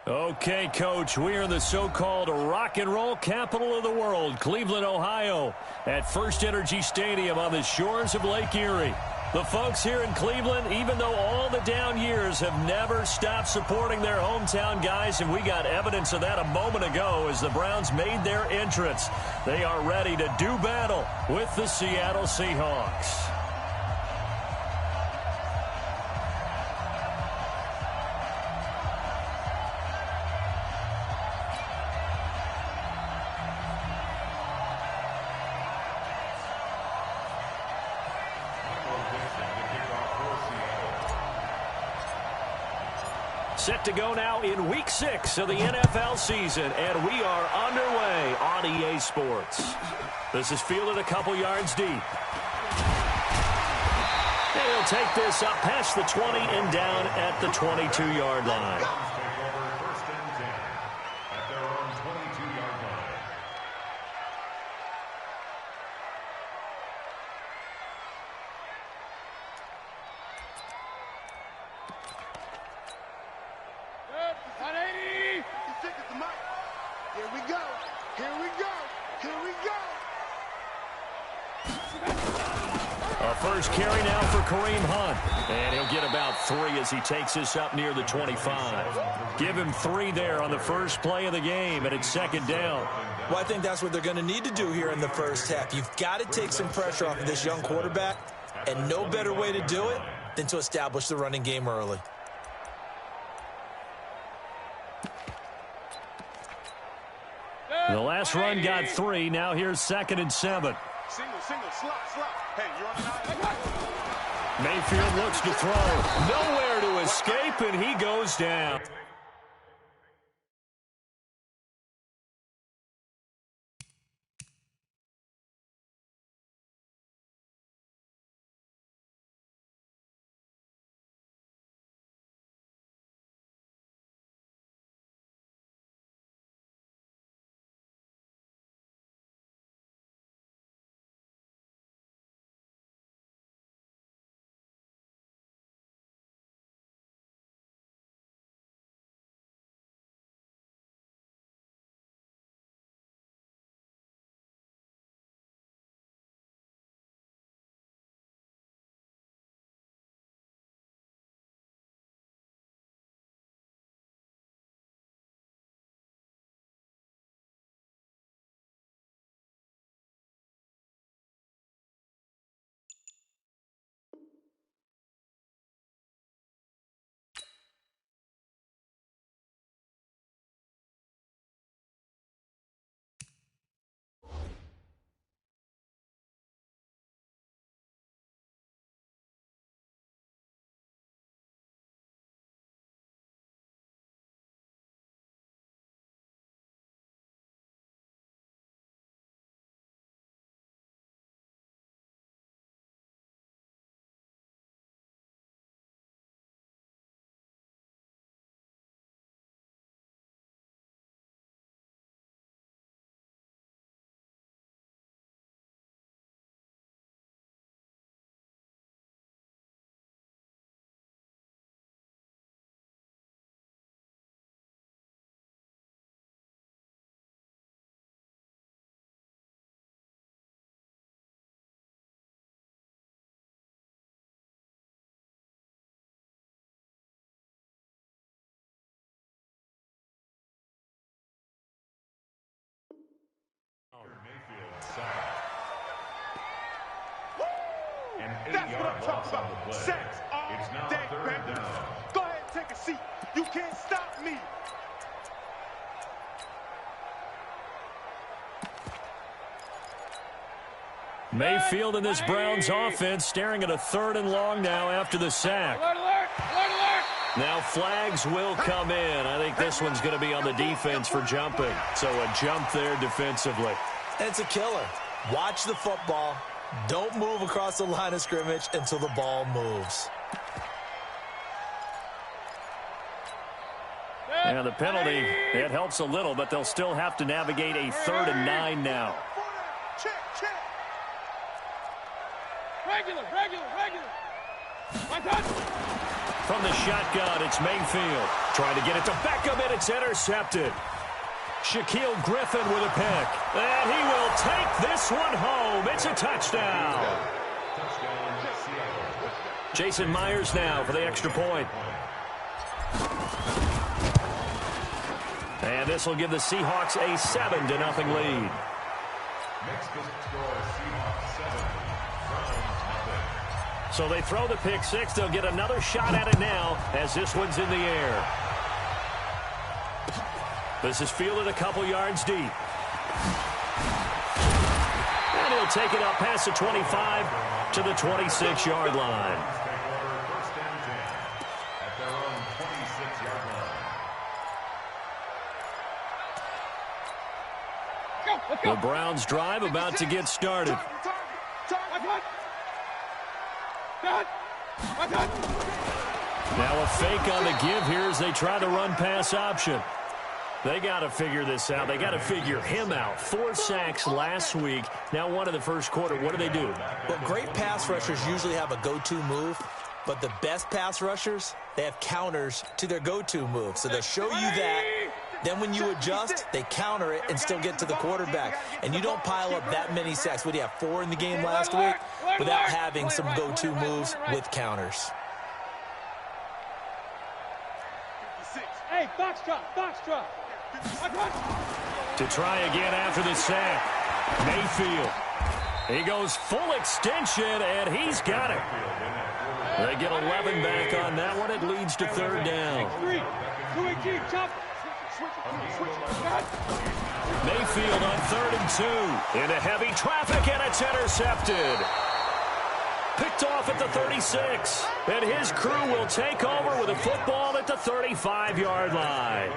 Okay, Coach, we are in the so-called rock and roll capital of the world, Cleveland, Ohio, at First Energy Stadium on the shores of Lake Erie. The folks here in Cleveland, even though all the down years, have never stopped supporting their hometown guys, and we got evidence of that a moment ago as the Browns made their entrance. They are ready to do battle with the Seattle Seahawks. Set to go now in Week 6 of the NFL season, and we are underway on EA Sports. This is fielded a couple yards deep. And he'll take this up past the 20 and down at the 22-yard line. First carry now for Kareem Hunt. And he'll get about 3 as he takes this up near the 25. Give him 3 there on the first play of the game, and it's second down. Well, I think that's what they're going to need to do here in the first half. You've got to take some pressure off of this young quarterback, and no better way to do it than to establish the running game early. The last run got 3. Now here's 2nd and 7. Single, slot. Hey, you're on the Mayfield looks to throw. Nowhere to escape, and he goes down. That's what I'm talking about. Sacks all day, Panthers. Go ahead and take a seat. You can't stop me. Mayfield in this Browns offense staring at a 3rd and long now after the sack. Alert. Now flags will come in. I think this one's going to be on the defense for jumping. So a jump there defensively. It's a killer. Watch the football. Don't move across the line of scrimmage until the ball moves. And the penalty, it helps a little, but they'll still have to navigate a 3rd and 9 now. Check. Regular. From the shotgun, it's Mayfield. Trying to get it to Beckham, and it's intercepted. Shaquille Griffin with a pick. And he will take this one home. It's a touchdown. Jason Myers now for the extra point. And this will give the Seahawks a 7-0 lead. So they throw the pick six. They'll get another shot at it now as this one's in the air. This is fielded a couple yards deep. And he'll take it up past the 25 to the 26-yard line. The Browns drive about to get started. Now a fake on the give here as they try to run pass option. They got to figure this out. They got to figure him out. 4 sacks last week. Now one in the first quarter. What do they do? Well, great pass rushers usually have a go-to move, but the best pass rushers, they have counters to their go-to move. So they'll show you that. Then when you adjust, they counter it and still get to the quarterback. And you don't pile up that many sacks. What do you have, 4 in the game last week? Without having some go-to moves with counters. Hey, box drop. To try again after the sack. Mayfield. He goes full extension, and he's got it. They get 11 back on that one. It leads to third down. Mayfield on 3rd and 2. Into heavy traffic, and it's intercepted. Picked off at the 36. And his crew will take over with a football at the 35-yard line.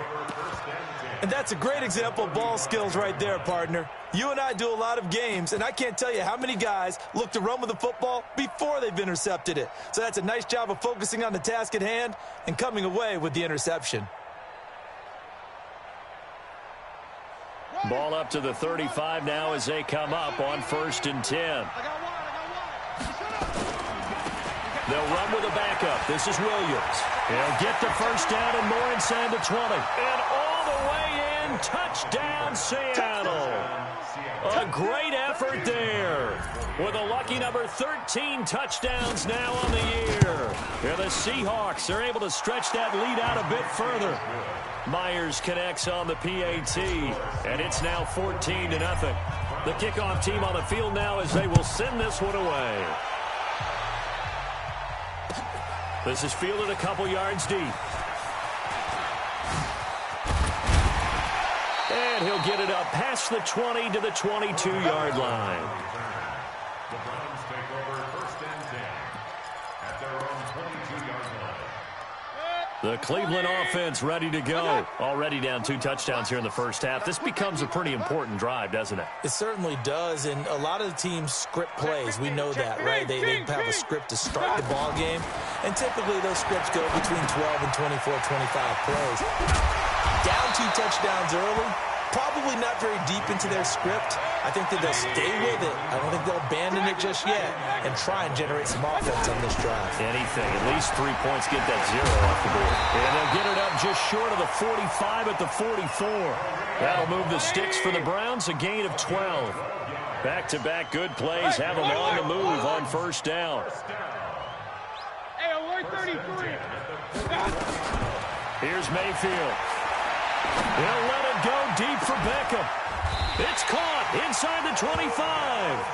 And that's a great example of ball skills right there, partner. You and I do a lot of games, and I can't tell you how many guys look to run with the football before they've intercepted it. So that's a nice job of focusing on the task at hand and coming away with the interception. Ball up to the 35 now as they come up on 1st and 10. They'll run with a backup. This is Williams. He'll get the first down and more inside the 20. And all the way in, touchdown Seattle. A great effort there. With a lucky number 13 touchdowns now on the year. And the Seahawks are able to stretch that lead out a bit further. Myers connects on the PAT, and it's now 14-0. The kickoff team on the field now as they will send this one away. This is fielded a couple yards deep. And he'll get it up past the 20 to the 22-yard line. The Browns take over 1st and 10 at their own 22-yard line. The Cleveland offense ready to go. Already down 2 touchdowns here in the first half. This becomes a pretty important drive, doesn't it? It certainly does, and a lot of the teams script plays. We know that, right? They have a script to start the ball game, and typically those scripts go between 12 and 24, 25 plays. Down 2 touchdowns early, probably not very deep into their script. I think that they'll stay with it. I don't think they'll abandon it just yet and try and generate some offense on this drive. Anything. At least 3 points, get that 0 off the board. And they'll get it up just short of the 45 at the 44. That'll move the sticks for the Browns, a gain of 12. Back-to-back good plays have them on the move on 1st down. Hey, alert 33. Here's Mayfield. He'll let it go deep for Beckham. It's caught inside the 25.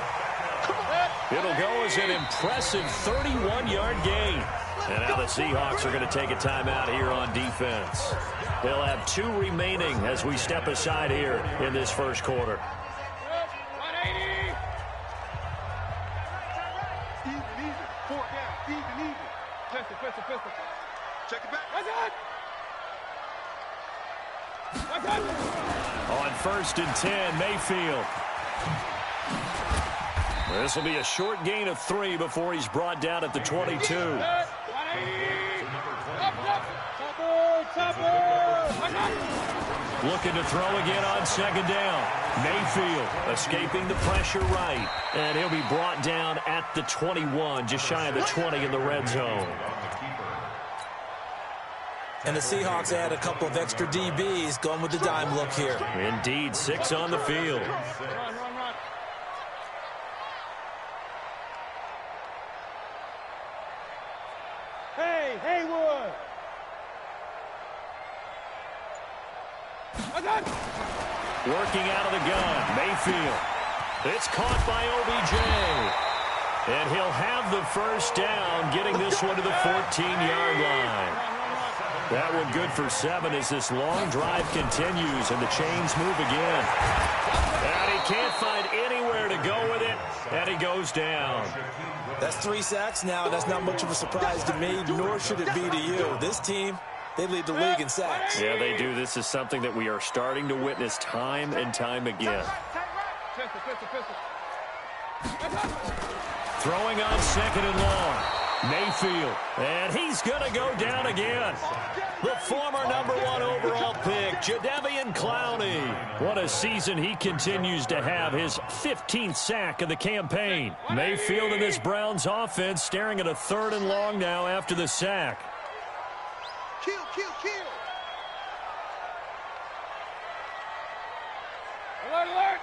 It'll go as an impressive 31-yard gain. And now the Seahawks are going to take a timeout here on defense. They'll have 2 remaining as we step aside here in this first quarter. 180. Even. 4 down. Even. Pistol. Check it back. On 1st and 10, Mayfield. This will be a short gain of 3 before he's brought down at the 22. Looking to throw again on second down. Mayfield escaping the pressure right. And he'll be brought down at the 21, just shy of the 20 in the red zone. And the Seahawks add a couple of extra DBs going with the dime look here. Indeed, 6 on the field. Run. Hey, Haywood! Working out of the gun, Mayfield. It's caught by OBJ. And he'll have the first down, getting this one to the 14-yard line. That one good for 7 as this long drive continues and the chains move again. And he can't find anywhere to go with it, and he goes down. That's 3 sacks now. That's not much of a surprise to me, nor should it be to you. This team, they lead the league in sacks. Yeah, they do. This is something that we are starting to witness time and time again. Throwing on second and long. Mayfield, and he's going to go down again. The former #1 overall pick, Jadeveon Clowney. What a season he continues to have, his 15th sack of the campaign. Mayfield and this Browns offense staring at a 3rd and long now after the sack. Kill. Alert!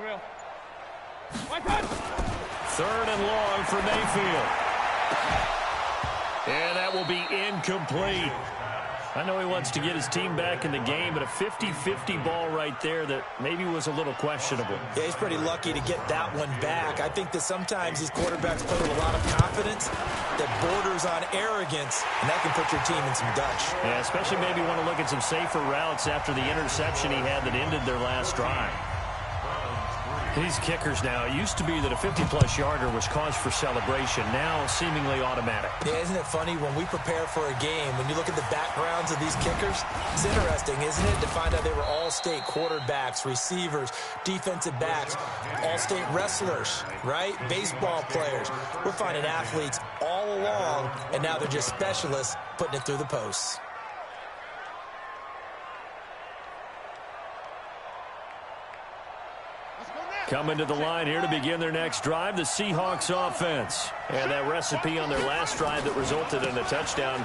Real. 3rd and long for Mayfield. And that will be incomplete. I know he wants to get his team back in the game, but a 50-50 ball right there that maybe was a little questionable. Yeah, he's pretty lucky to get that one back. I think that sometimes these quarterbacks play with a lot of confidence that borders on arrogance, and that can put your team in some Dutch. Yeah, especially maybe want to look at some safer routes after the interception he had that ended their last drive. These kickers now, it used to be that a 50-plus yarder was cause for celebration. Now, seemingly automatic. Yeah, isn't it funny when we prepare for a game, when you look at the backgrounds of these kickers, it's interesting, isn't it, to find out they were all-state quarterbacks, receivers, defensive backs, all-state wrestlers, right? Baseball players. We're finding athletes all along, and now they're just specialists putting it through the posts. Coming to the line here to begin their next drive, the Seahawks offense. And that recipe on their last drive that resulted in a touchdown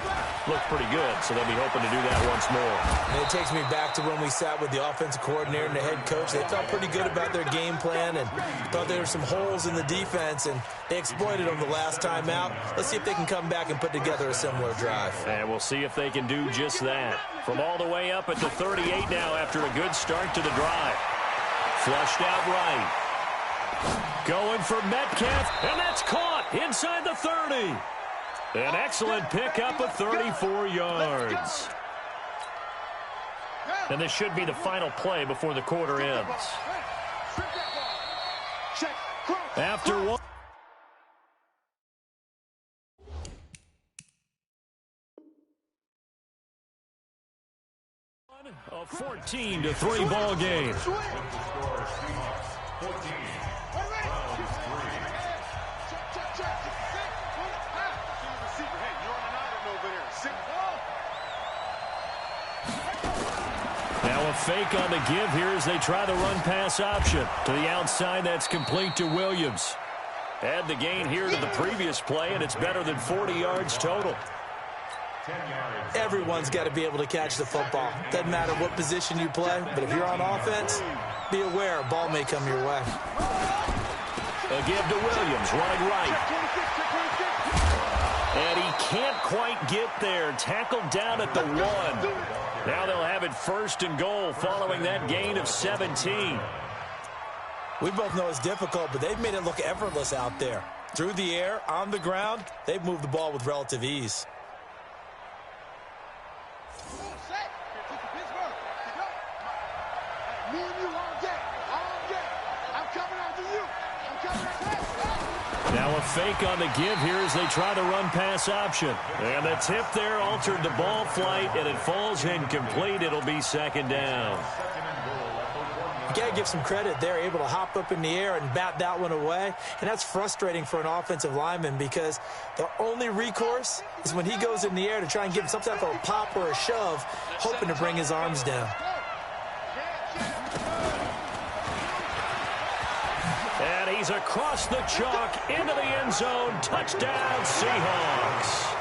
looked pretty good, so they'll be hoping to do that once more. And it takes me back to when we sat with the offensive coordinator and the head coach. They felt pretty good about their game plan and thought there were some holes in the defense, and they exploited them the last time out. Let's see if they can come back and put together a similar drive. And we'll see if they can do just that. From all the way up at the 38 now after a good start to the drive. Flushed out right. Going for Metcalf, and that's caught inside the 30. An excellent pickup of 34 yards. And this should be the final play before the quarter ends. After one. A 14-3 ball game. Now a fake on the give here as they try the run-pass option. To the outside, that's complete to Williams. Add the gain here to the previous play, and it's better than 40 yards total. Everyone's got to be able to catch the football. Doesn't matter what position you play, but if you're on offense, be aware a ball may come your way. A give to Williams, running right. And he can't quite get there. Tackled down at the 1. Now they'll have it 1st and goal following that gain of 17. We both know it's difficult, but they've made it look effortless out there. Through the air, on the ground, they've moved the ball with relative ease. Now a fake on the give here as they try the run-pass option. And the tip there altered the ball flight, and it falls incomplete. It'll be 2nd down. You got to give some credit. They're able to hop up in the air and bat that one away. And that's frustrating for an offensive lineman because the only recourse is when he goes in the air to try and give him some type of a pop or a shove, hoping to bring his arms down. And he's across the chalk into the end zone. Touchdown, Seahawks.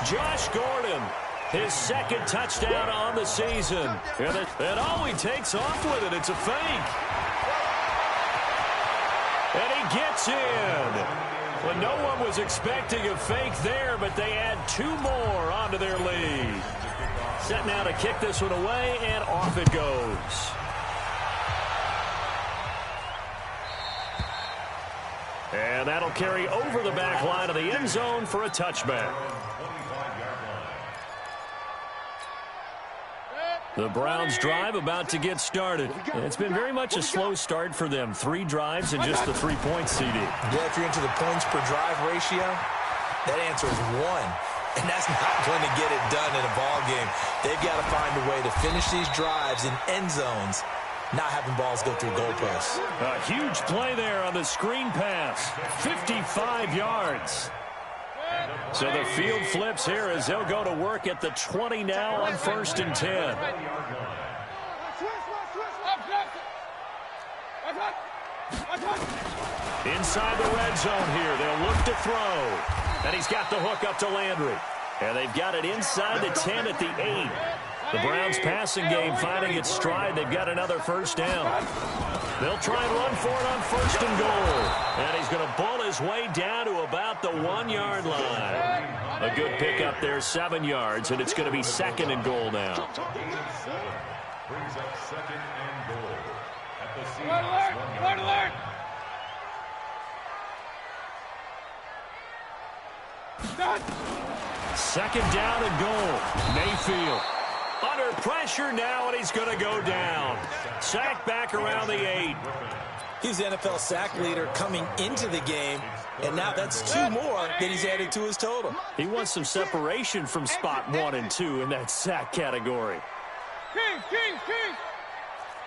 Josh Gordon, his second touchdown on the season. And all he takes off with it, it's a fake. And he gets in. Well, no one was expecting a fake there, but they add 2 more onto their lead. Set now to kick this one away, and off it goes. And that'll carry over the back line of the end zone for a touchback. The Browns drive about to get started. It's been very much a slow start for them. 3 drives and just the 3-point CD. Yeah, if you're into the points per drive ratio, that answer is 1. And that's not going to get it done in a ball game. They've got to find a way to finish these drives in end zones, not having balls go through goalposts. A huge play there on the screen pass. 55 yards. So the field flips here as they'll go to work at the 20 now on 1st and 10. Inside the red zone here. They'll look to throw. And he's got the hook up to Landry. And they've got it inside the 10 at the 8. The Browns passing game finding its stride. They've got another first down. They'll try and run for it on 1st and goal. And he's going to bull his way down to about the 1-yard line. A good pickup there, 7 yards, and it's going to be 2nd and goal now. Brings up 2nd and goal at the Seahawks 1 yard. Second down and goal. Mayfield under pressure now, and he's going to go down. Sacked back around the 8. He's the NFL sack leader coming into the game, and now that's 2 more that he's added to his total. He wants some separation from spot 1 and 2 in that sack category. King.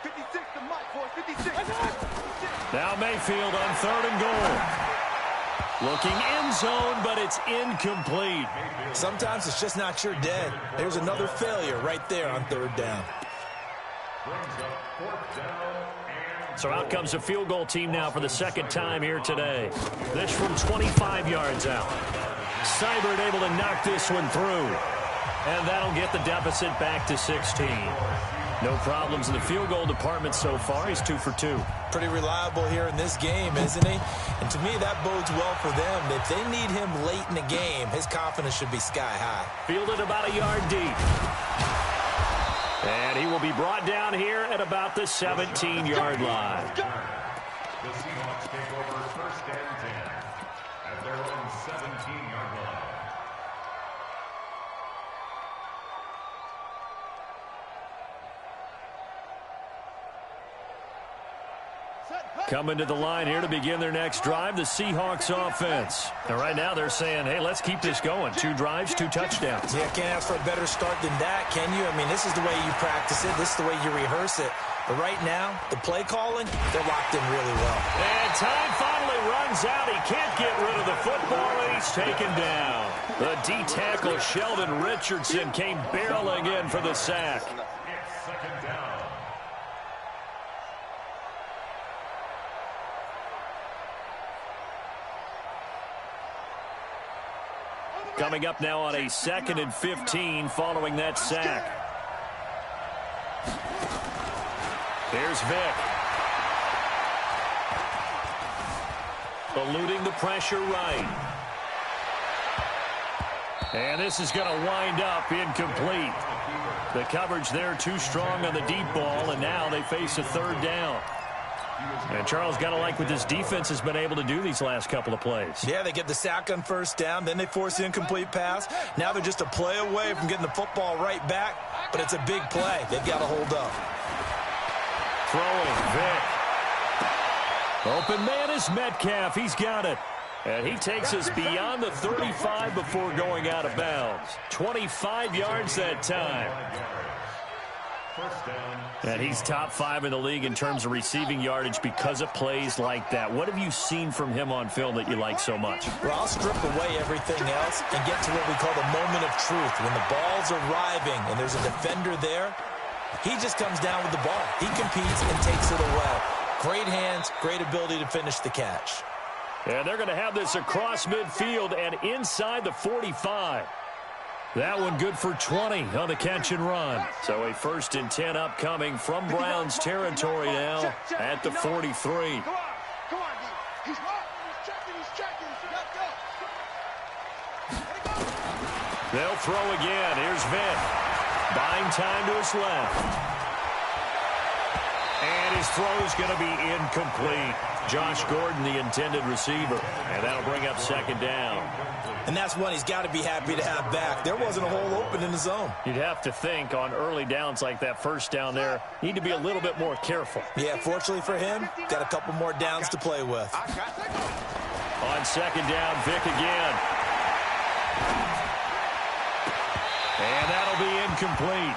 56 to Mike, boy, 56. Now Mayfield on 3rd and goal. Looking end zone, but it's incomplete. Sometimes it's just not your day. There's another failure right there on 3rd down. So out comes a field goal team now for the 2nd time here today. This from 25 yards out. Seibert able to knock this one through. And that'll get the deficit back to 16. No problems in the field goal department so far. He's 2 for 2. Pretty reliable here in this game, isn't he? And to me, that bodes well for them. If they need him late in the game, his confidence should be sky high. Fielded about a yard deep. And he will be brought down here at about the 17-yard line. The Seahawks take over 1st and 10 at their own 17-yard line. Coming to the line here to begin their next drive, the Seahawks offense. And right now they're saying, hey, let's keep this going. 2 drives, 2 touchdowns. Yeah, can't ask for a better start than that, can you? I mean, this is the way you practice it. This is the way you rehearse it. But right now, the play calling, they're locked in really well. And time finally runs out. He can't get rid of the football, and he's taken down. The D-tackle Sheldon Richardson came barreling in for the sack. It's 2nd down. Coming up now on a 2nd and 15 following that sack. Here's Vick. Eluding the pressure right. And this is going to wind up incomplete. The coverage there too strong on the deep ball, and now they face a 3rd down. And Charles, got to like what this defense has been able to do these last couple of plays. Yeah, they get the sack on 1st down, then they force the incomplete pass. Now they're just a play away from getting the football right back, but it's a big play. They've got to hold up. Throwing, Vick. Open man is Metcalf. He's got it. And he takes us beyond the 35 before going out of bounds. 25 yards that time. First down. And he's top 5 in the league in terms of receiving yardage because of plays like that. What have you seen from him on film that you like so much? Well, I'll strip away everything else and get to what we call the moment of truth. When the ball's arriving and there's a defender there, he just comes down with the ball. He competes and takes it away. Great hands, great ability to finish the catch. And they're going to have this across midfield and inside the 45. That one good for 20 on the catch and run. So a 1st and 10 upcoming from Browns territory now at the 43. Come on, D. He's checking. Let's go. They'll throw again. Here's Vic. Buying time to his left. And his throw is going to be incomplete. Josh Gordon, the intended receiver. And that'll bring up 2nd down. And that's one he's got to be happy to have back. There wasn't a hole open in the zone. You'd have to think on early downs like that 1st down there, need to be a little bit more careful. Yeah, fortunately for him, got a couple more downs to play with. On 2nd down, Vic again. And that'll be incomplete.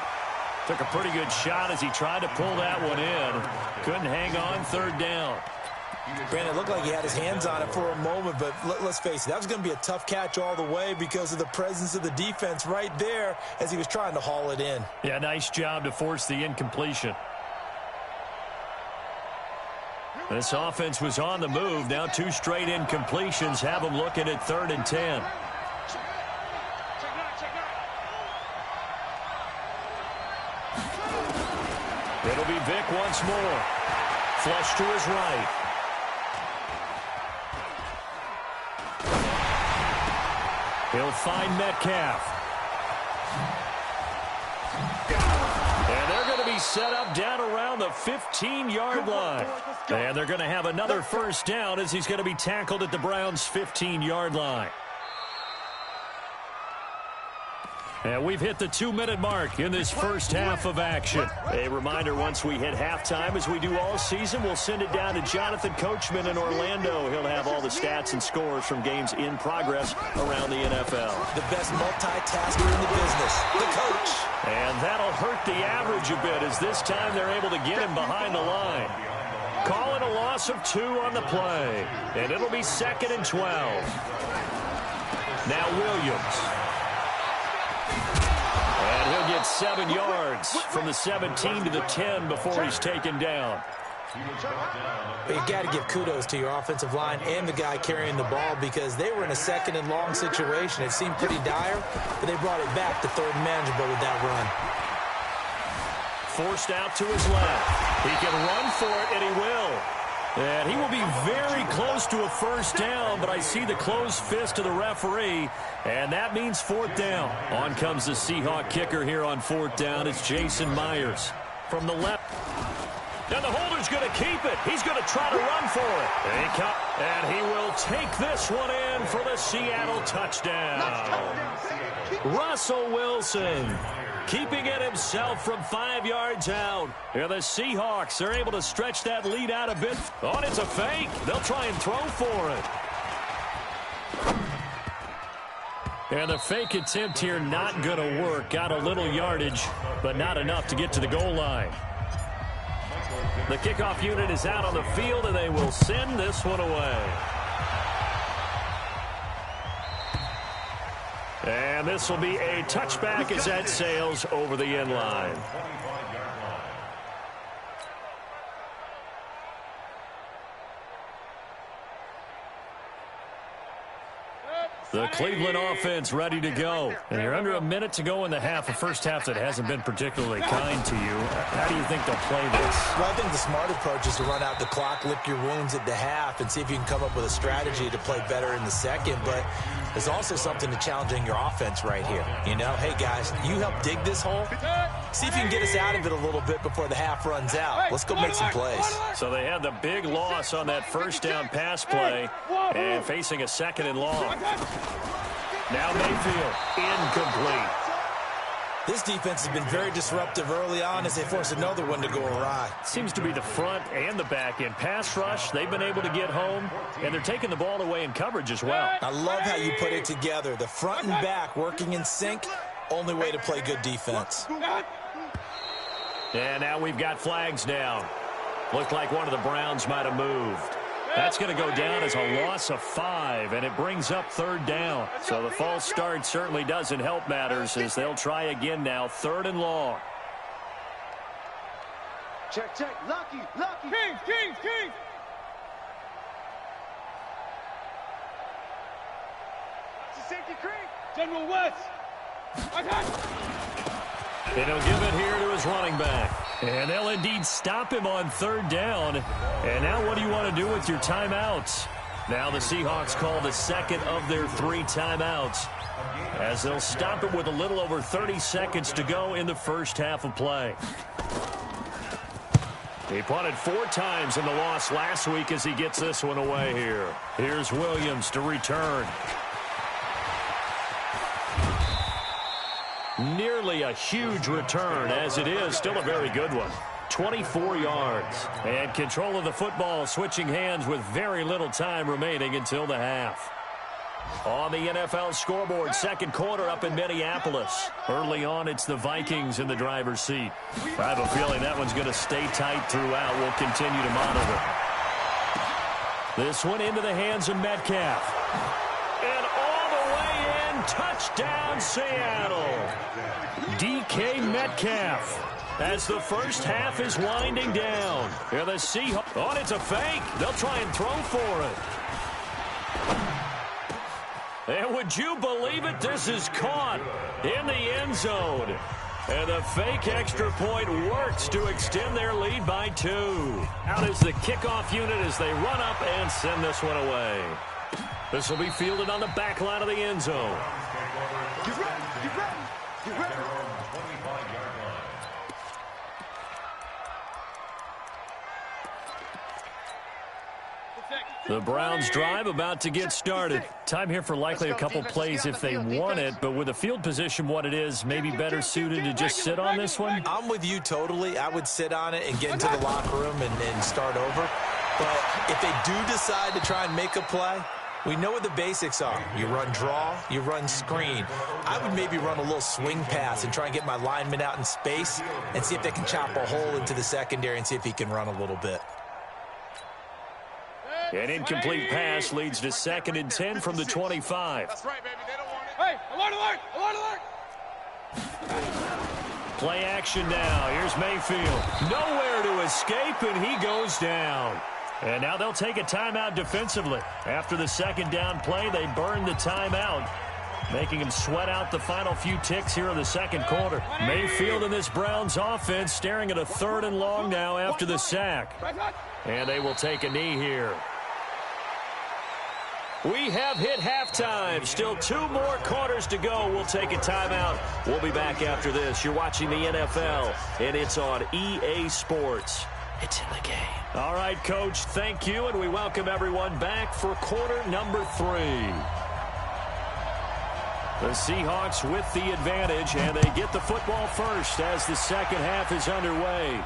Took a pretty good shot as he tried to pull that one in. Couldn't hang on 3rd down. Brandon, it looked like he had his hands on it for a moment, but let's face it, that was going to be a tough catch all the way because of the presence of the defense right there as he was trying to haul it in. Yeah, nice job to force the incompletion. This offense was on the move. Now 2 straight incompletions have them looking at 3rd and 10. It'll be Vic once more. Flush to his right. He'll find Metcalf. And they're going to be set up down around the 15-yard line. And they're going to have another 1st down as he's going to be tackled at the Browns' 15-yard line. And we've hit the 2-minute mark in this first half of action. A reminder, once we hit halftime, as we do all season, we'll send it down to Jonathan Coachman in Orlando. He'll have all the stats and scores from games in progress around the NFL. The best multitasker in the business, the coach. And that'll hurt the average a bit as this time they're able to get him behind the line. Calling a loss of 2 on the play. And it'll be 2nd and 12. Now Williams. And he'll get 7 yards from the 17 to the 10 before he's taken down. But you got to give kudos to your offensive line and the guy carrying the ball because they were in a 2nd and long situation. It seemed pretty dire, but they brought it back to 3rd and manageable with that run. Forced out to his left. He can run for it, and he will. And he will be very close to a 1st down, but I see the closed fist of the referee, and that means 4th down. On comes the Seahawk kicker here on 4th down. It's Jason Myers from the left. And the holder's going to keep it. He's going to try to run for it. And he will take this one in for the Seattle touchdown. Russell Wilson keeping it himself from 5 yards out. And the Seahawks are able to stretch that lead out a bit. Oh, and it's a fake. They'll try and throw for it. And the fake attempt here not going to work. Got a little yardage, but not enough to get to the goal line. The kickoff unit is out on the field, and they will send this one away. And this will be a touchback as that sails over the end line. The Cleveland offense ready to go. And you're under a minute to go in the half, a first half that hasn't been particularly kind to you. How do you think they'll play this? Well, I think the smart approach is to run out the clock, lick your wounds at the half, and see if you can come up with a strategy to play better in the second. But there's also something to challenging your offense right here. You know, hey, guys, you help dig this hole. See if you can get us out of it a little bit before the half runs out. Let's go make some plays. So they had the big loss on that 1st down pass play and facing a 2nd and long. Now Mayfield, incomplete. This defense has been very disruptive early on as they force another one to go awry. Seems to be the front and the back end. Pass rush, they've been able to get home, and they're taking the ball away in coverage as well. I love how you put it together. The front and back working in sync, only way to play good defense. And now we've got flags down. Looked like one of the Browns might have moved. That's going to go down as a loss of 5, and it brings up 3rd down. So the false start certainly doesn't help matters as they'll try again now, 3rd and long. Check, check. Lucky. Kings. Safety creek. General West. And he'll give it here to his running back. And they'll indeed stop him on 3rd down. And now what do you want to do with your timeouts? Now the Seahawks call the second of their 3 timeouts as they'll stop it with a little over 30 seconds to go in the first half of play. He punted 4 times in the loss last week as he gets this one away here. Here's Williams to return. Nearly a huge return, as it is still a very good one. 24 yards. And control of the football switching hands with very little time remaining until the half. On the NFL scoreboard, second quarter up in Minneapolis. Early on, it's the Vikings in the driver's seat. I have a feeling that one's going to stay tight throughout. We'll continue to monitor. This one into the hands of Metcalf. And all the way in, touchdown Seattle. DK Metcalf. As the first half is winding down. Here the Seahawks. Oh, it's a fake. They'll try and throw for it. And would you believe it? This is caught in the end zone. And the fake extra point works to extend their lead by 2. Out is the kickoff unit as they run up and send this one away. This will be fielded on the back line of the end zone. Get ready. The Browns drive about to get started. Time here for likely a couple plays if they want it, but with the field position what it is, maybe better suited to just sit on this one? I'm with you totally. I would sit on it and get into the locker room and start over. But if they do decide to try and make a play, we know what the basics are. You run draw, you run screen. I would maybe run a little swing pass and try and get my lineman out in space and see if they can chop a hole into the secondary and see if he can run a little bit. An incomplete pass leads to 2nd and 10 from the 25. That's right, baby. They don't want it. Hey, alert! Play action now. Here's Mayfield. Nowhere to escape, and he goes down. And now they'll take a timeout defensively. After the 2nd down play, they burn the timeout, making him sweat out the final few ticks here in the 2nd quarter. Mayfield and this Browns offense staring at a 3rd and long now after the sack. And they will take a knee here. We have hit halftime. Still 2 more quarters to go. We'll take a timeout. We'll be back after this. You're watching the NFL, and it's on EA Sports. It's in the game. All right, Coach, thank you, and we welcome everyone back for quarter number 3. The Seahawks with the advantage, and they get the football first as the second half is underway.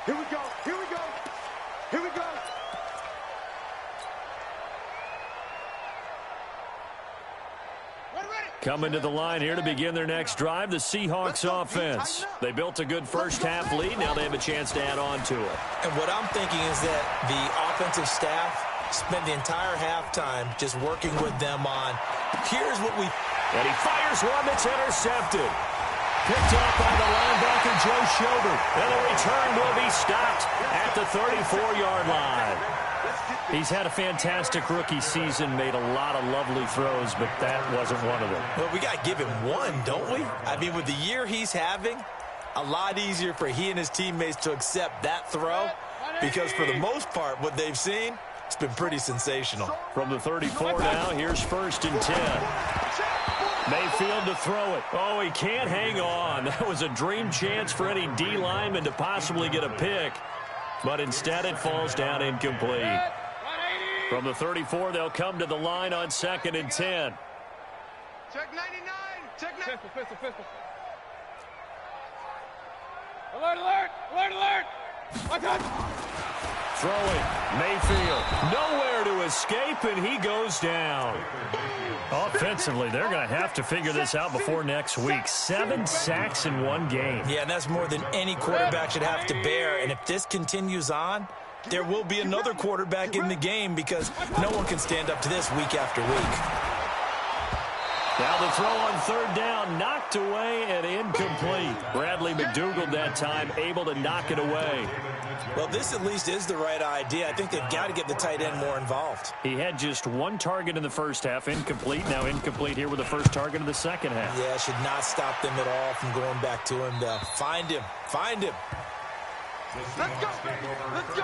Here we go. Coming to the line here to begin their next drive, the Seahawks offense. They built a good first half lead. Now they have a chance to add on to it. And what I'm thinking is that the offensive staff spent the entire halftime just working with them on, here's what we... And he fires one that's intercepted. Picked up by the linebacker, Joe Schobert. And the return will be stopped at the 34-yard line. He's had a fantastic rookie season, made a lot of lovely throws, but that wasn't one of them. Well, we got to give him one, don't we? I mean, with the year he's having, a lot easier for he and his teammates to accept that throw because for the most part, what they've seen, it's been pretty sensational. From the 34 now, here's 1st and 10. Mayfield to throw it. Oh, he can't hang on. That was a dream chance for any D lineman to possibly get a pick, but instead it falls down incomplete. From the 34, they'll come to the line on 2nd and 10. Check 99. Check 99. Pistol. Alert! Watch out! throwing. Mayfield, nowhere to escape, and he goes down. Offensively, they're going to have to figure this out before next week. 7 sacks in one game. Yeah, and that's more than any quarterback should have to bear. And if this continues on, there will be another quarterback in the game because no one can stand up to this week after week. Now the throw on third down, knocked away and incomplete. Bradley McDougald that time able to knock it away. Well, this at least is the right idea. I think they've got to get the tight end more involved. He had just 1 target in the first half, incomplete. Now incomplete here with the first target of the second half. Yeah, should not stop them at all from going back to him to find him. Find him. Let's go, baby. Let's go.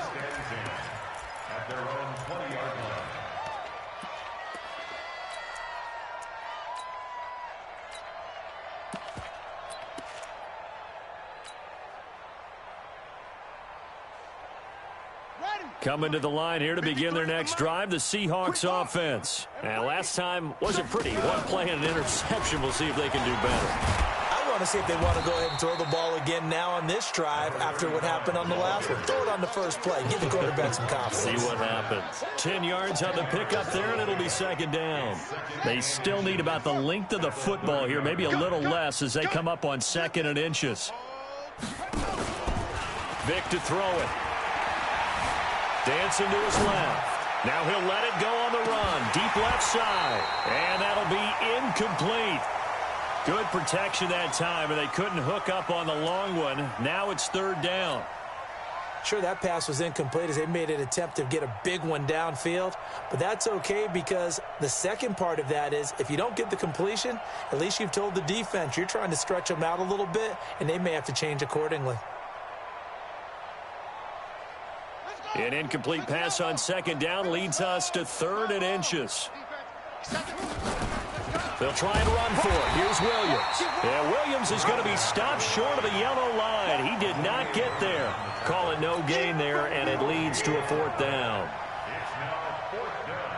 At their own 20-yard line. Coming to the line here to begin their next drive, the Seahawks offense. Now, last time wasn't pretty. 1 play and an interception. We'll see if they can do better. I want to see if they want to go ahead and throw the ball again now on this drive after what happened on the last one. Throw it on the first play. Give the quarterback some confidence. See what happens. 10 yards on the pickup there, and it'll be second down. They still need about the length of the football here, maybe a little less as they come up on 2nd and inches. Vic to throw it. Dancing to his left. Now he'll let it go on the run. Deep left side. And that'll be incomplete. Good protection that time, and they couldn't hook up on the long one. Now it's third down. Sure, that pass was incomplete as they made an attempt to get a big one downfield. But that's okay because the second part of that is if you don't get the completion, at least you've told the defense you're trying to stretch them out a little bit, and they may have to change accordingly. An incomplete pass on second down leads us to 3rd and inches. They'll try and run for it. Here's Williams. Yeah, Williams is going to be stopped short of the yellow line. He did not get there. Call it no gain there, and it leads to a 4th down. It's now 4th down.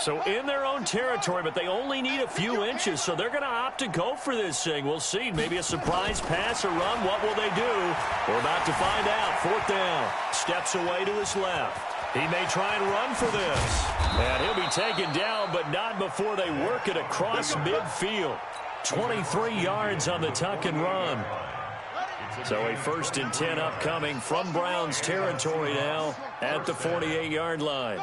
So in their own territory, but they only need a few inches, so they're going to opt to go for this thing. We'll see. Maybe a surprise pass or run. What will they do? We're about to find out. 4th down. Steps away to his left. He may try and run for this. And he'll be taken down, but not before they work it across midfield. 23 yards on the tuck and run. So a 1st and 10 upcoming from Browns territory now at the 48-yard line.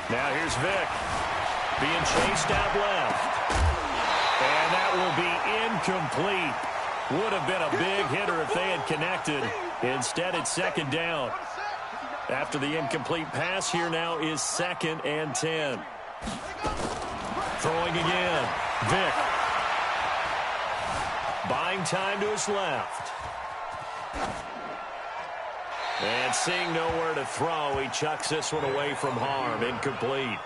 Now here's Vic being chased out left. And that will be incomplete. Would have been a big hitter if they had connected. Instead, it's 2nd down. After the incomplete pass, here now is 2nd and 10. Throwing again. Vic. Buying time to his left. And seeing nowhere to throw, he chucks this one away from harm. Incomplete.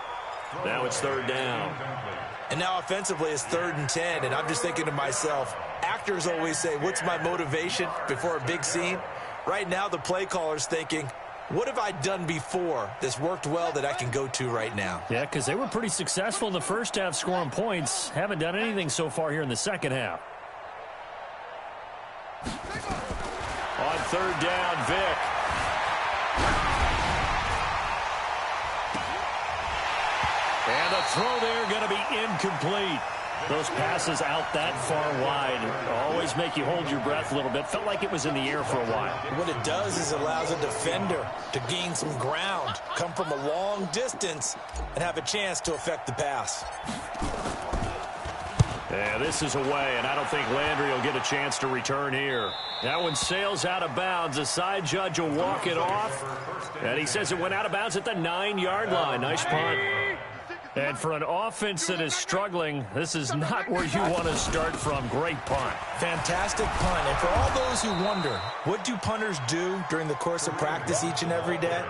Now it's 3rd down. And now offensively it's 3rd and 10, and I'm just thinking to myself, actors always say, what's my motivation before a big scene? Right now the play caller's thinking, what have I done before that's worked well that I can go to right now? Yeah, because they were pretty successful in the first half scoring points. Haven't done anything so far here in the second half. On 3rd down, Vic. And the throw there going to be incomplete. Those passes out that far wide always make you hold your breath a little bit. Felt like it was in the air for a while. What it does is it allows a defender to gain some ground, come from a long distance, and have a chance to affect the pass. Yeah, this is away, and I don't think Landry will get a chance to return here. That one sails out of bounds. The side judge will walk it off, and he says it went out of bounds at the 9-yard line. Nice punt. And for an offense that is struggling, this is not where you want to start from. Great punt. Fantastic punt. And for all those who wonder, what do punters do during the course of practice each and every day?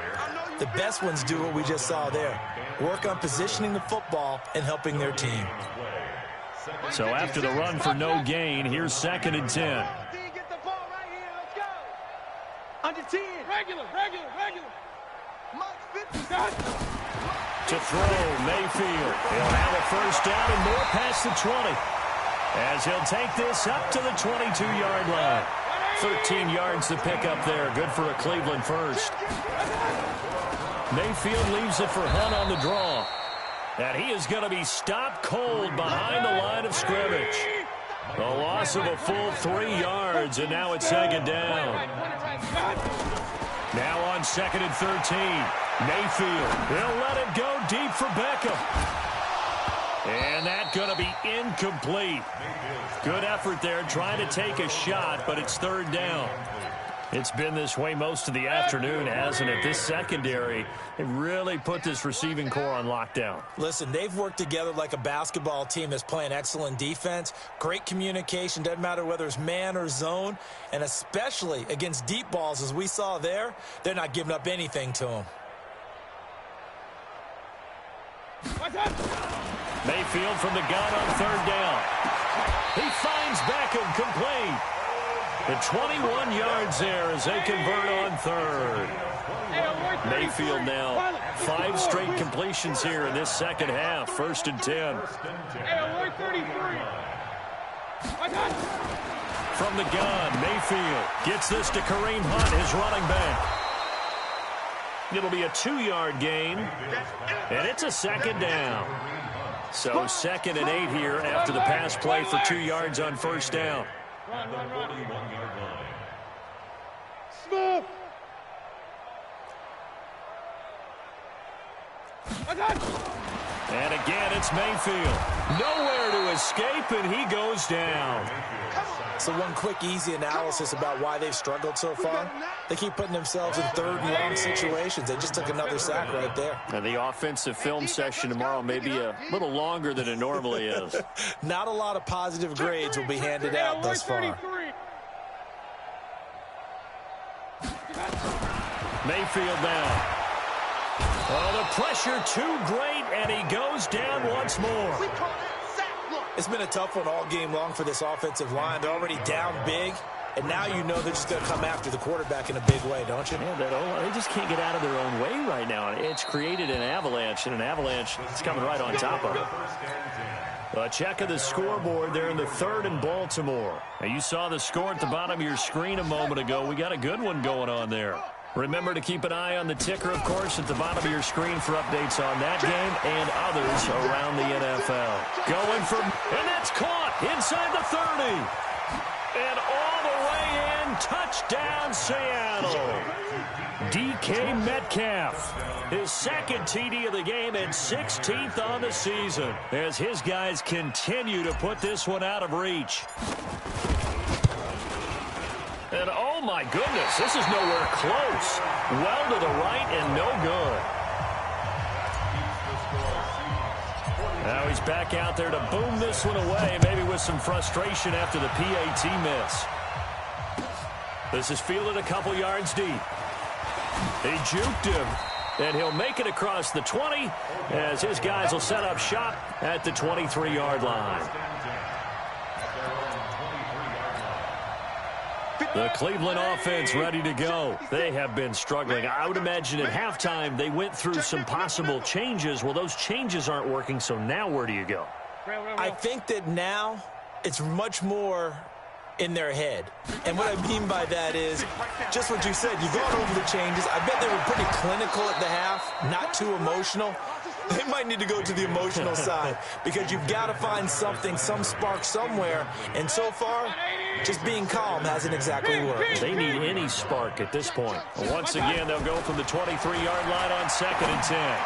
The best ones do what we just saw there. Work on positioning the football and helping their team. So after the run for no gain, here's 2nd and 10. Get the ball right here. Let's go. Under 10. Regular. To throw, Mayfield. He'll have a 1st down and more past the 20. as he'll take this up to the 22-yard line. 13 yards to pick up there. Good for a Cleveland first. Mayfield leaves it for Hunt on the draw. And he is going to be stopped cold behind the line of scrimmage. A loss of a full 3 yards, and now it's second down. Now on 2nd and 13. Mayfield, he'll let it go deep for Beckham. And that's going to be incomplete. Good effort there trying to take a shot, but it's third down. It's been this way most of the afternoon, hasn't it? This secondary, they really put this receiving core on lockdown. Listen, they've worked together like a basketball team that's playing excellent defense. Great communication, doesn't matter whether it's man or zone. And especially against deep balls, as we saw there, they're not giving up anything to them. Mayfield from the gun on third down. He finds Beckham complete. The 21 yards there as they convert on third. Mayfield now 5 straight completions here in this second half. 1st and 10. From the gun, Mayfield gets this to Kareem Hunt, his running back. It'll be a 2-yard gain, and it's a second down. So 2nd and 8 here after the pass play for 2 yards on first down. Smith. And again, it's Mayfield. Nowhere to escape, and he goes down. So one quick, easy analysis about why they've struggled so far. They keep putting themselves in third and long situations. They just took another sack right there. And the offensive film session tomorrow may be a little longer than it normally is. Not a lot of positive grades will be handed out thus far. Mayfield now. Oh, the pressure too great, and he goes down once more. It's been a tough one all game long for this offensive line. They're already down big, and now you know they're just going to come after the quarterback in a big way, don't you? Yeah, they just can't get out of their own way right now. It's created an avalanche, and an avalanche is coming right on top of it. A check of the scoreboard there in the 3rd and Baltimore. Now, you saw the score at the bottom of your screen a moment ago. We got a good one going on there. Remember to keep an eye on the ticker, of course, at the bottom of your screen for updates on that game and others around the NFL. Going for, and that's caught inside the 30. And all the way in, touchdown Seattle. DK Metcalf, his 2nd TD of the game and 16th on the season as his guys continue to put this one out of reach. And oh my goodness, this is nowhere close. Well to the right and no good. Now he's back out there to boom this one away, maybe with some frustration after the PAT miss. This is fielded a couple yards deep. He juked him, and he'll make it across the 20 as his guys will set up shop at the 23-yard line. The Cleveland offense ready to go. They have been struggling. I would imagine at halftime they went through some possible changes. Well, those changes aren't working, so now where do you go? I think that now it's much more in their head. And what I mean by that is just what you said. You've gone over the changes. I bet they were pretty clinical at the half, not too emotional. They might need to go to the emotional side because you've got to find something, some spark somewhere. And so far, just being calm hasn't exactly worked. They need any spark at this point. Once again, they'll go from the 23-yard line on 2nd and 10.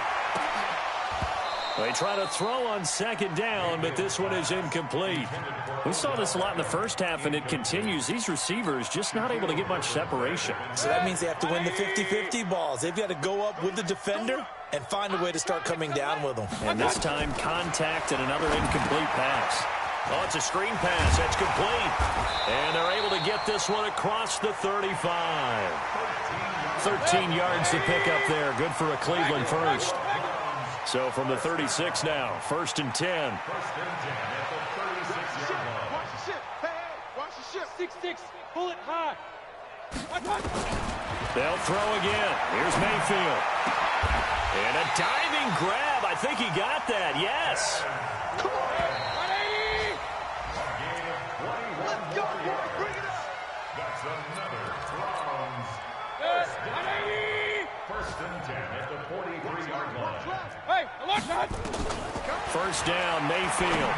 They try to throw on 2nd down, but this one is incomplete. We saw this a lot in the first half, and it continues. These receivers just not able to get much separation. So that means they have to win the 50-50 balls. They've got to go up with the defender and find a way to start coming down with them. And this time, contact and another incomplete pass. Oh, it's a screen pass. That's complete. And they're able to get this one across the 35. 13 yards to pick up there. Good for a Cleveland first. So from the 36 now, 1st and 10. Watch the ship. Hey, watch the ship. 6-6. Pull it high. They'll throw again. Here's Mayfield. And a diving grab. I think he got that. Yes. First down, Mayfield.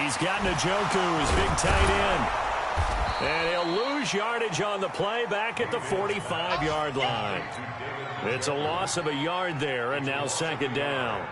He's got Njoku, his big tight end. And he'll lose yardage on the play back at the 45-yard line. It's a loss of a yard there, and now second down.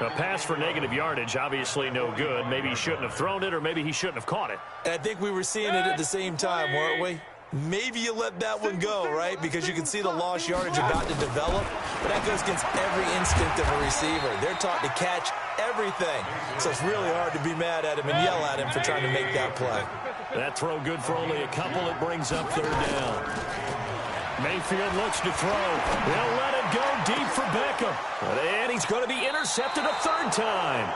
A pass for negative yardage, obviously no good. Maybe he shouldn't have thrown it, or maybe he shouldn't have caught it. And I think we were seeing it at the same time, weren't we? Maybe you let that one go, right? Because you can see the lost yardage about to develop. But that goes against every instinct of a receiver. They're taught to catch everything. So it's really hard to be mad at him and yell at him for trying to make that play. That throw good for only a couple. It brings up third down. Mayfield looks to throw. They'll let it go deep for Beckham. And he's going to be intercepted a third time.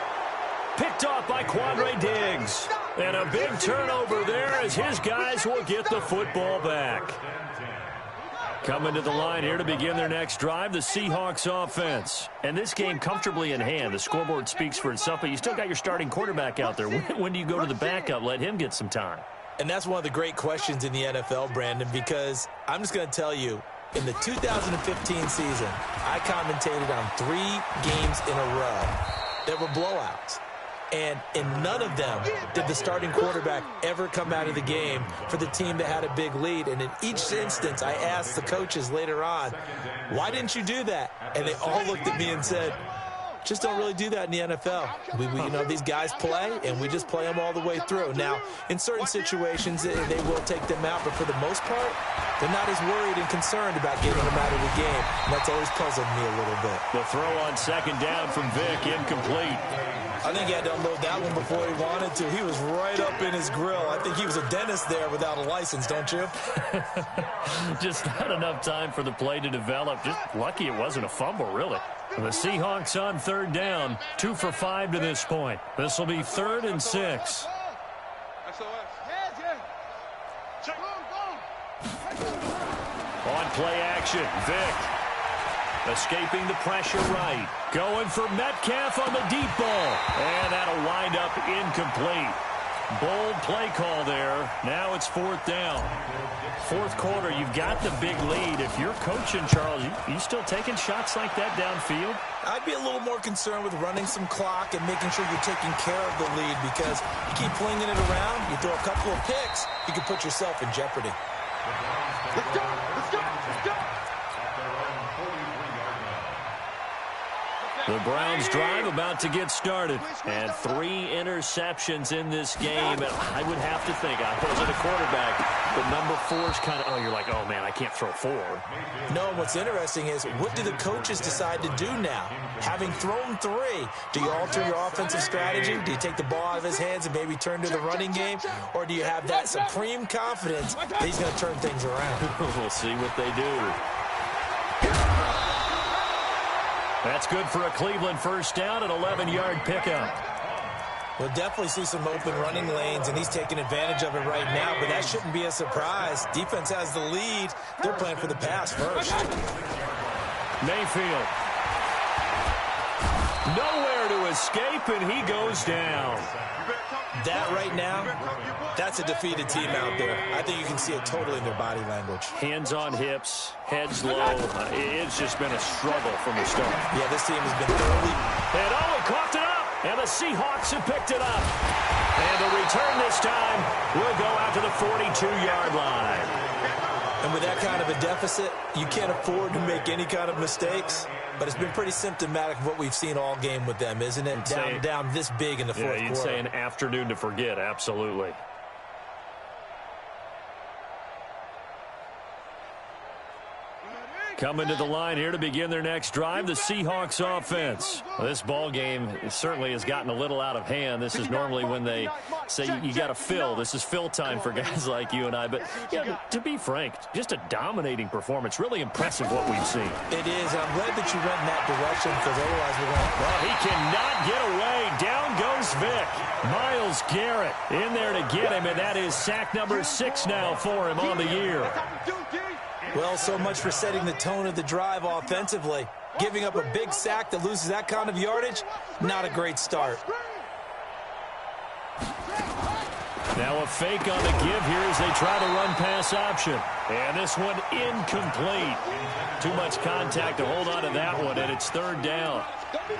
Picked off by Quandre Diggs. And a big turnover there as his guys will get the football back. Coming to the line here to begin their next drive, the Seahawks offense. And this game comfortably in hand. The scoreboard speaks for itself, but you still got your starting quarterback out there. When do you go to the backup? Let him get some time. And that's one of the great questions in the NFL, Brandon, because I'm just going to tell you, in the 2015 season, I commentated on 3 games in a row that were blowouts. And in none of them did the starting quarterback ever come out of the game for the team that had a big lead. And in each instance, I asked the coaches later on, why didn't you do that? And they all looked at me and said, just don't really do that in the NFL. You know, these guys play, and we just play them all the way through. Now, in certain situations, they will take them out, but for the most part, they're not as worried and concerned about getting them out of the game. And that's always puzzled me a little bit. The throw on second down from Vick, incomplete. I think he had to unload that one before he wanted to. He was right up in his grill. I think he was a dentist there without a license, don't you? Just not enough time for the play to develop. Just lucky it wasn't a fumble, really. The Seahawks on third down, 2 for 5 to this point. This will be 3rd and 6. On play action, Vick. Escaping the pressure right. Going for Metcalf on the deep ball. And that'll wind up incomplete. Bold play call there. Now it's 4th down. 4th quarter, you've got the big lead. If you're coaching, Charles, you still taking shots like that downfield? I'd be a little more concerned with running some clock and making sure you're taking care of the lead, because you keep flinging it around, you throw a couple of picks, you can put yourself in jeopardy. Let's go! Let's go! Let's go! The Browns drive about to get started. And 3 interceptions in this game. And I would have to think, I wasn't a quarterback, but number 4's kind of, you're like, oh, man, I can't throw 4. No, what's interesting is, what do the coaches decide to do now? Having thrown 3, do you alter your offensive strategy? Do you take the ball out of his hands and maybe turn to the running game? Or do you have that supreme confidence that he's going to turn things around? We'll see what they do. That's good for a Cleveland first down, an 11-yard pickup. We'll definitely see some open running lanes, and he's taking advantage of it right now, but that shouldn't be a surprise. Defense has the lead. They're playing for the pass first. Mayfield. Nowhere to escape, and he goes down. That right now, that's a defeated team out there. I think you can see it totally in their body language. Hands on hips, heads low. It's just been a struggle from the start. Yeah, this team has been thoroughly... And he coughed it up, and the Seahawks have picked it up. And the return this time will go out to the 42-yard line. And with that kind of a deficit, you can't afford to make any kind of mistakes. But it's been pretty symptomatic of what we've seen all game with them, isn't it? Down this big in the fourth quarter. You'd say an afternoon to forget, absolutely. Coming to the line here to begin their next drive, the Seahawks offense. Well, this ball game certainly has gotten a little out of hand. This is normally when they say you got to fill. This is fill time for guys like you and I. But yeah, to be frank, just a dominating performance. Really impressive what we've seen. It is. I'm glad that you went in that direction, because otherwise we're going to... Well, he cannot get away. Down goes Vick. Myles Garrett in there to get him, and that is sack number 6 now for him on the year. Well, so much for setting the tone of the drive offensively. Giving up a big sack that loses that kind of yardage, not a great start. Now a fake on the give here as they try to run pass option. And this one incomplete. Too much contact to hold on to that one, and it's third down.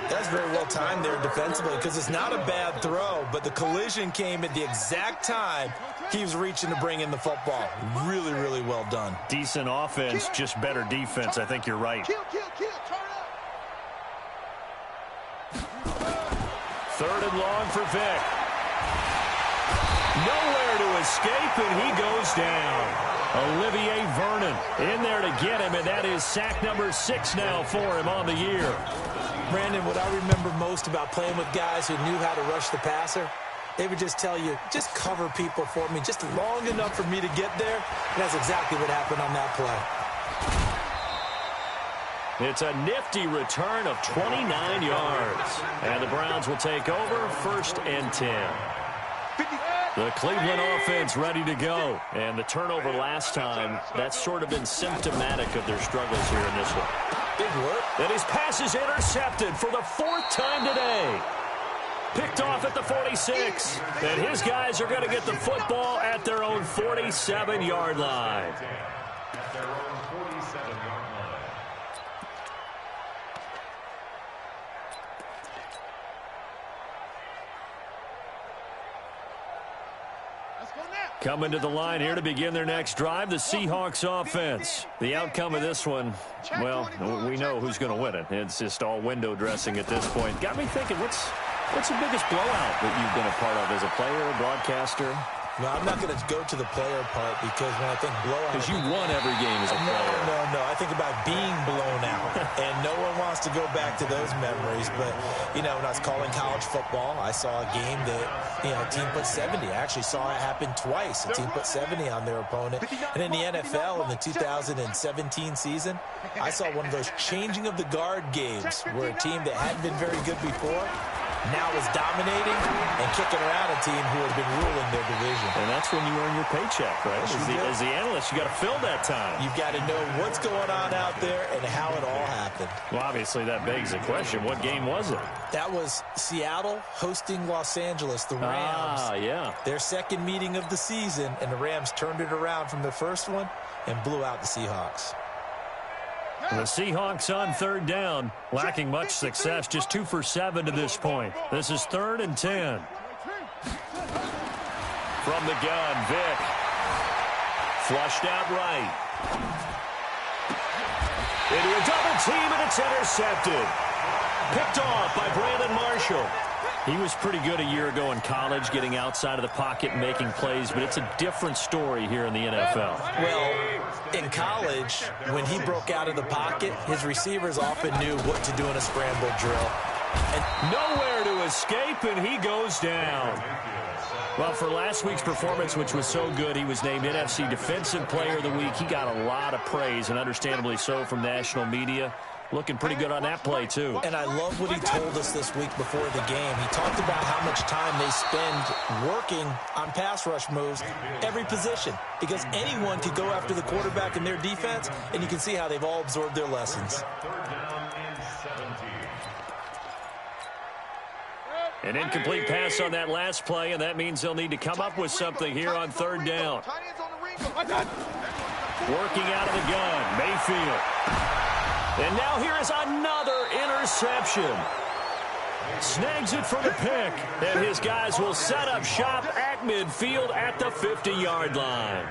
That's very well timed there defensively because it's not a bad throw, but the collision came at the exact time he was reaching to bring in the football. Really, really well done. Decent offense, just better defense. I think you're right. Kill, turn up. Third and long for Vic. Nowhere to escape, and he goes down. Olivier Vernon in there to get him, and that is sack number 6 now for him on the year. Brandon, what I remember most about playing with guys who knew how to rush the passer, they would just tell you, just cover people for me, just long enough for me to get there. And that's exactly what happened on that play. It's a nifty return of 29 yards. And the Browns will take over, 1st and 10. The Cleveland offense ready to go. And the turnover last time, that's sort of been symptomatic of their struggles here in this one. Big work. And his pass is intercepted for the 4th time today. Picked off at the 46. And his guys are going to get the football at their own 47-yard line. At their own 47-yard line. Coming to the line here to begin their next drive, the Seahawks offense. The outcome of this one, well, we know who's going to win it. It's just all window dressing at this point. Got me thinking, what's the biggest blowout that you've been a part of as a player, broadcaster? No, I'm not going to go to the player part because when I think blowout... Because you won every game as a player. No. I think about being blown out. And no one wants to go back to those memories. But, you know, when I was calling college football, I saw a game that, you know, a team put 70. I actually saw it happen twice. A team put 70 on their opponent. And in the NFL, in the 2017 season, I saw one of those changing of the guard games where a team that hadn't been very good before now is dominating and kicking around a team who had been ruling their division. And that's when you earn your paycheck, right? As the analyst, you got to fill that time. You've got to know what's going on out there and how it all happened. Well, obviously, that begs the question, what game was it? That was Seattle hosting Los Angeles, the Rams. Yeah. Their second meeting of the season, and the Rams turned it around from their first one and blew out the Seahawks. The Seahawks on 3rd down, lacking much success, just 2 for 7 to this point. This is 3rd and 10. From the gun, Vic. Flushed out right. Into a double team, and it's intercepted. Picked off by Brandon Marshall. He was pretty good a year ago in college, getting outside of the pocket and making plays, but it's a different story here in the NFL. Well, in college, when he broke out of the pocket, his receivers often knew what to do in a scramble drill. And nowhere to escape, and he goes down. Well, for last week's performance, which was so good, he was named NFC Defensive Player of the Week. He got a lot of praise, and understandably so, from national media. Looking pretty good on that play, too. And I love what he told us this week before the game. He talked about how much time they spend working on pass rush moves, every position, because anyone could go after the quarterback in their defense, and you can see how they've all absorbed their lessons. An incomplete pass on that last play, and that means they'll need to come up with something here on 3rd down. Working out of the gun, Mayfield. And now here is another interception. Snags it for the pick. And his guys will set up shop at midfield at the 50-yard line.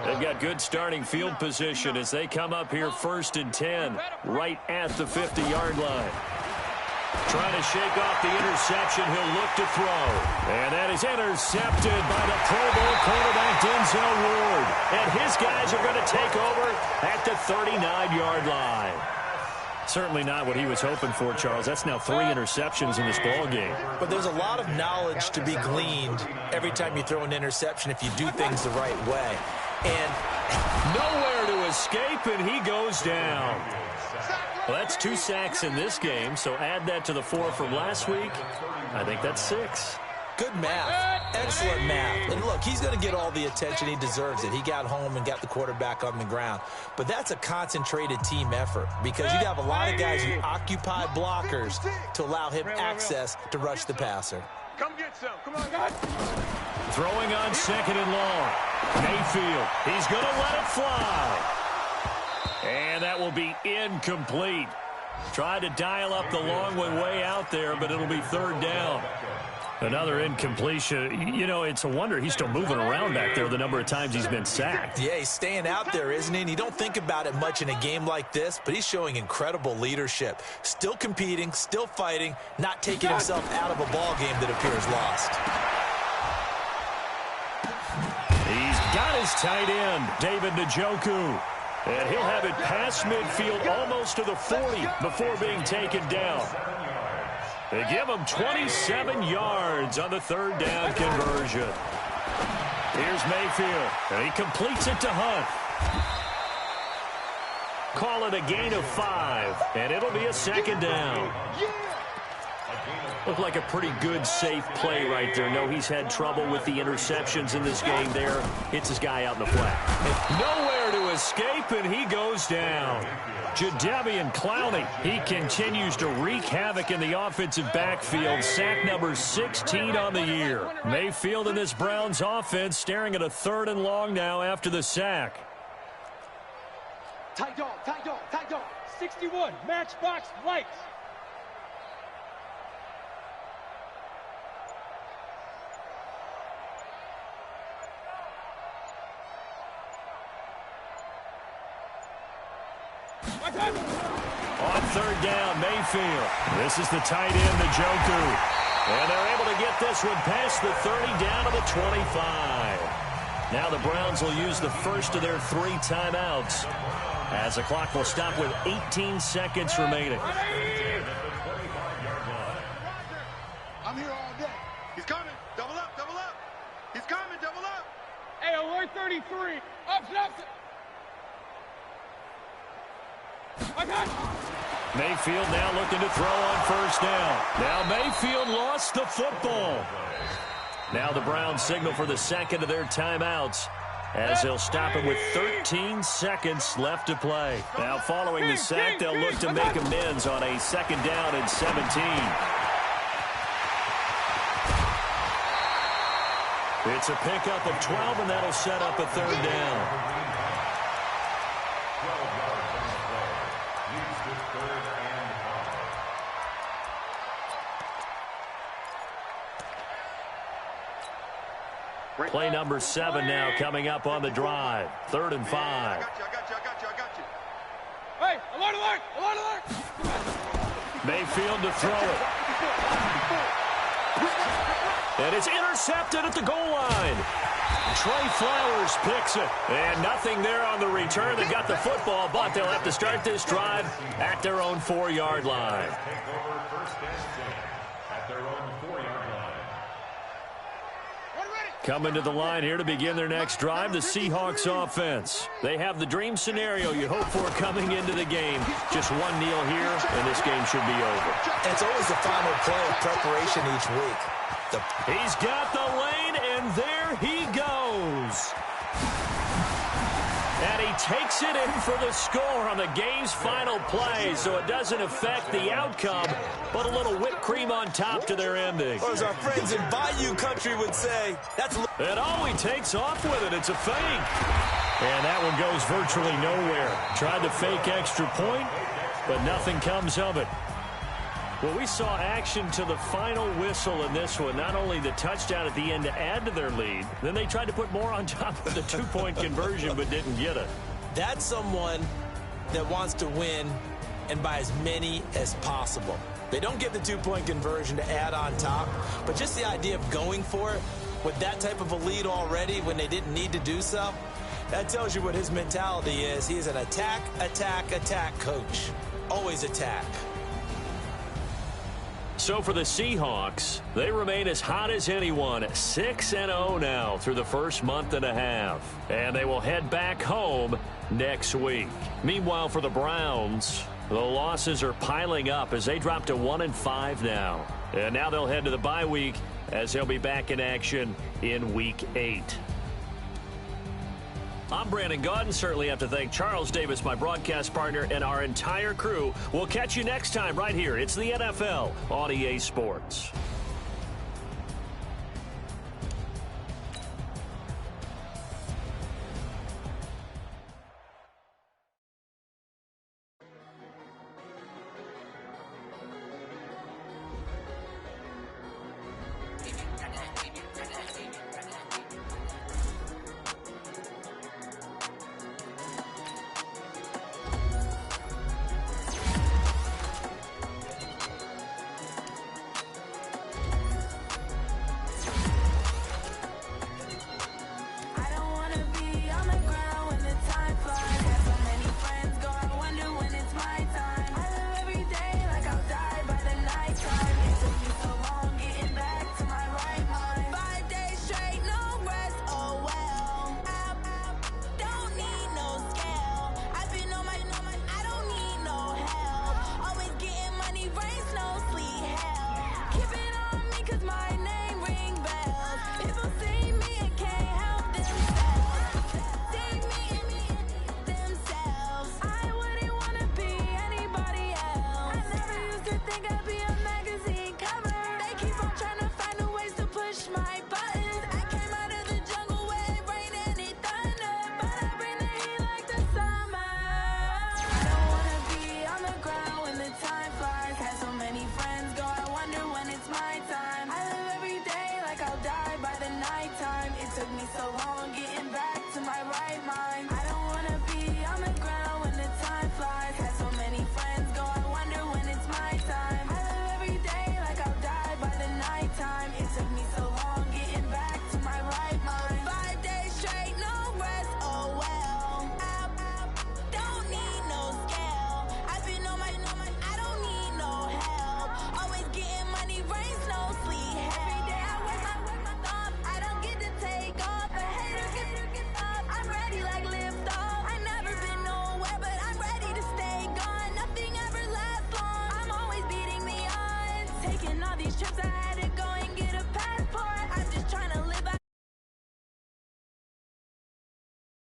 They've got good starting field position as they come up here 1st and 10, right at the 50-yard line. Trying to shake off the interception. He'll look to throw. And that is intercepted by the Pro Bowl quarterback Denzel Ward. And his guys are going to take over at the 39-yard line. Certainly not what he was hoping for, Charles. That's now 3 interceptions in this ball game. But there's a lot of knowledge to be gleaned every time you throw an interception if you do things the right way. And nowhere to escape, and he goes down. Well, that's 2 sacks in this game, so add that to the 4 from last week. I think that's 6. Good math. Excellent math. And look, he's going to get all the attention he deserves it. He got home and got the quarterback on the ground. But that's a concentrated team effort because you have a lot of guys who occupy blockers to allow him access to rush the passer. Come get some. Come on, guys. Throwing on second and long. Mayfield, he's going to let it fly. And that will be incomplete. Tried to dial up the long one way out there, but it'll be third down. Another incompletion. You know, it's a wonder he's still moving around back there the number of times he's been sacked. Yeah, he's staying out there, isn't he? And you don't think about it much in a game like this, but he's showing incredible leadership. Still competing, still fighting, not taking himself out of a ball game that appears lost. He's got his tight end, David Njoku. And he'll have it past midfield almost to the 40 before being taken down. They give him 27 yards on the third down conversion. Here's Mayfield, and he completes it to Hunt. Call it a gain of 5, and it'll be a second down. Looked like a pretty good, safe play right there. No, he's had trouble with the interceptions in this game there. Hits his guy out in the flat. Nowhere to escape, and he goes down. Jadeveon Clowney, he continues to wreak havoc in the offensive backfield. Sack number 16 on the year. Mayfield in this Browns offense staring at a third and long now after the sack. Tight dog, tight dog, tight dog. 61, matchbox lights. On third down, Mayfield. This is the tight end, Njoku. And they're able to get this one past the 30 down to the 25. Now the Browns will use the first of their 3 timeouts as the clock will stop with 18 seconds remaining. I'm here all day. He's coming. Double up, double up. He's coming, double up. Hey, alert 33. Up, up. I got you. Mayfield now looking to throw on first down. Now Mayfield lost the football. Now the Browns signal for the second of their timeouts as they'll stop it with 13 seconds left to play. Now following the sack, they'll look to make amends on a second down and 17. It's a pickup of 12, and that'll set up a third down. Play number 7 now coming up on the drive. 3rd and 5. I got you. Hey, alert, alert, alert, alert. Mayfield to throw it. And it's intercepted at the goal line. Trey Flowers picks it. And nothing there on the return. They got the football, but they'll have to start this drive at their own 4-yard line. Coming to the line here to begin their next drive, the Seahawks offense. They have the dream scenario you hope for coming into the game. Just one kneel here, and this game should be over. It's always the final play of preparation each week. He's got the lane, and there he goes. And he takes it in for the score on the game's final play, so it doesn't affect the outcome, but a little whipped cream on top to their ending. Or as our friends in Bayou Country would say, that's... And oh, he takes off with it. It's a fake. And that one goes virtually nowhere. Tried to fake extra point, but nothing comes of it. Well, we saw action to the final whistle in this one. Not only the touchdown at the end to add to their lead, then they tried to put more on top of the 2-point conversion but didn't get it. That's someone that wants to win and by as many as possible. They don't get the 2-point conversion to add on top, but just the idea of going for it with that type of a lead already when they didn't need to do so, that tells you what his mentality is. He is an attack, attack, attack coach. Always attack. So for the Seahawks, they remain as hot as anyone, 6-0 now through the first month and a half. And they will head back home next week. Meanwhile, for the Browns, the losses are piling up as they drop to 1-5 now. And now they'll head to the bye week as they'll be back in action in Week 8. I'm Brandon Gaudin. Certainly have to thank Charles Davis, my broadcast partner, and our entire crew. We'll catch you next time right here. It's the NFL on EA Sports.